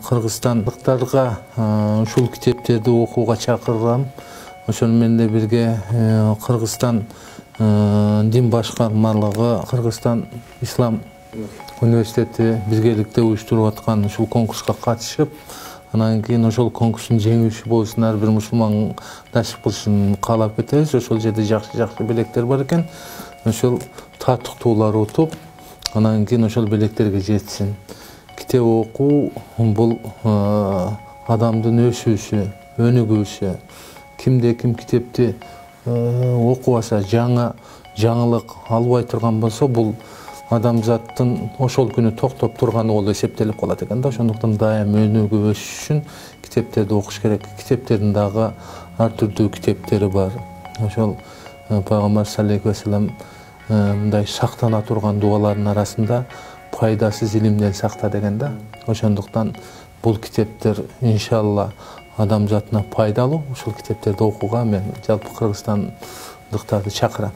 Кыргызстандыктарга ушул китептерди окууга чакыргам. Ошол менен бирге Кыргызстан дин башкармалыгы, Кыргызстан Ислам университети биргеликте уюштуруп аткан ушул конкурска катышып, анан кийин ошол конкурстун жеңүүчүсү болушун ар бир мусулмандашып кылышын каалап кетебиз. Ошол жерде жакшы белектер бар экен. Ошол тартыктуулар утуп, анан кийин ошол белектерге жетсин. Китеп окуу бул адамдын өсүүсү, өнүгүүсү. Кимде ким китепти окубаса, жаңылык албай турган болсо, бул адамзаттын ошол күнү токтоп турганы болуп эсептелип калат экен да. Ошондуктан дайым өнүгүп өсүш үчүн китептерди окуш керек. Китептердин дагы ар түрдүү китептери бар. Ошол Пайгамбар саллаллаху алейхи ва саллям мындай сактана турган дуалардын арасында пайдасыз илимден сакта деген да. Ошондуктан бул китептер иншалла адамзатына пайдалуу. Ушул китептерди окууга мен жалпы кыргызстандыктарды чакырам.